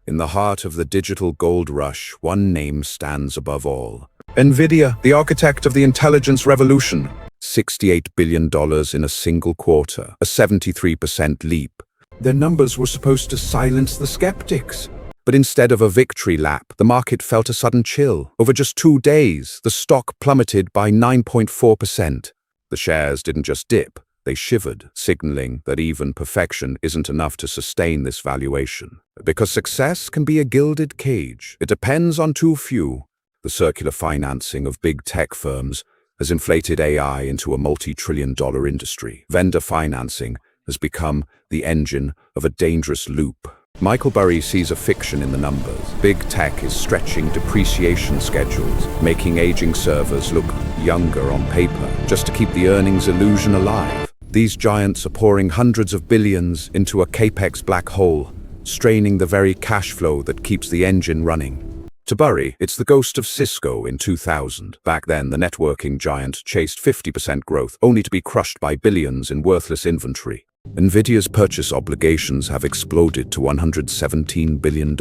In the heart of the digital gold rush, one name stands above all. Nvidia, the architect of the intelligence revolution. $68 billion in a single quarter, a 73% leap. Their numbers were supposed to silence the skeptics. But instead of a victory lap, the market felt a sudden chill. Over just 2 days, the stock plummeted by 9.4%. The shares didn't just dip, they shivered, signaling that even perfection isn't enough to sustain this valuation. Because success can be a gilded cage. It depends on too few. The circular financing of big tech firms has inflated AI into a multi-trillion-dollar industry. Vendor financing has become the engine of a dangerous loop. Michael Burry sees a fiction in the numbers. Big tech is stretching depreciation schedules, making aging servers look younger on paper, just to keep the earnings illusion alive. These giants are pouring hundreds of billions into a capex black hole, straining the very cash flow that keeps the engine running. To Burry, it's the ghost of Cisco in 2000. Back then, the networking giant chased 50% growth, only to be crushed by billions in worthless inventory. Nvidia's purchase obligations have exploded to $117 billion,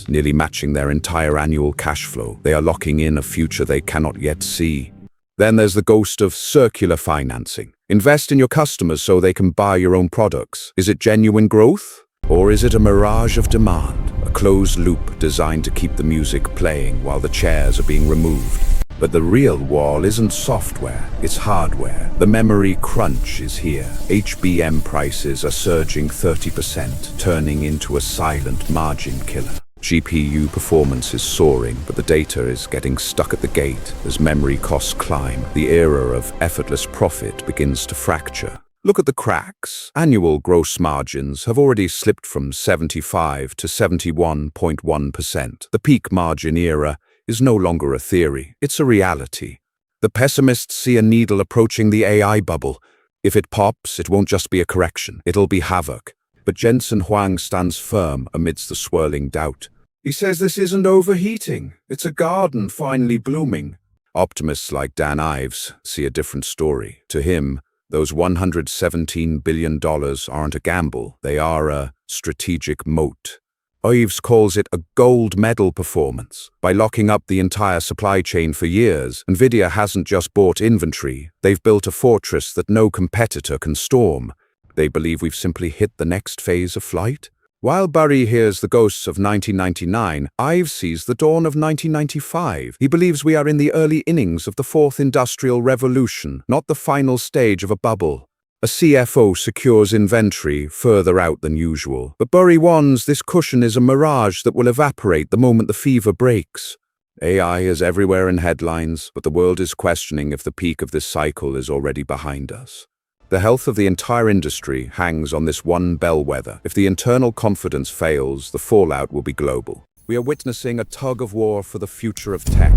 nearly matching their entire annual cash flow. They are locking in a future they cannot yet see. Then there's the ghost of circular financing. Invest in your customers so they can buy your own products. Is it genuine growth? Or is it a mirage of demand? A closed loop designed to keep the music playing while the chairs are being removed. But the real wall isn't software, it's hardware. The memory crunch is here. HBM prices are surging 30%, turning into a silent margin killer. GPU performance is soaring, but the data is getting stuck at the gate. As memory costs climb, the era of effortless profit begins to fracture. Look at the cracks. Annual gross margins have already slipped from 75 to 71.1%. The peak margin era is no longer a theory, it's a reality. The pessimists see a needle approaching the AI bubble. If it pops, it won't just be a correction, it'll be havoc. But Jensen Huang stands firm amidst the swirling doubt. He says this isn't overheating, it's a garden finally blooming. Optimists like Dan Ives see a different story. To him, those $117 billion aren't a gamble, they are a strategic moat. Ives calls it a gold medal performance. By locking up the entire supply chain for years, Nvidia hasn't just bought inventory, they've built a fortress that no competitor can storm. They believe we've simply hit the next phase of flight. While Burry hears the ghosts of 1999, Ives sees the dawn of 1995. He believes we are in the early innings of the fourth industrial revolution, not the final stage of a bubble. A CFO secures inventory further out than usual, but Burry warns this cushion is a mirage that will evaporate the moment the fever breaks. AI is everywhere in headlines, but the world is questioning if the peak of this cycle is already behind us. The health of the entire industry hangs on this one bellwether. If the internal confidence fails, the fallout will be global. We are witnessing a tug-of-war for the future of tech.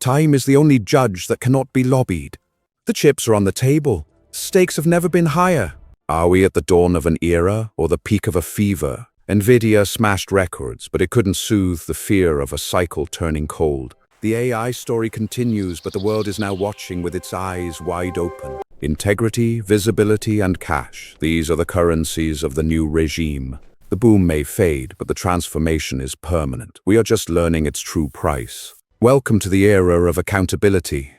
Time is the only judge that cannot be lobbied. The chips are on the table. Stakes have never been higher. Are we at the dawn of an era or the peak of a fever? Nvidia smashed records, but it couldn't soothe the fear of a cycle turning cold. The AI story continues, but the world is now watching with its eyes wide open. Integrity, visibility, and cash. These are the currencies of the new regime. The boom may fade, but the transformation is permanent. We are just learning its true price. Welcome to the era of accountability.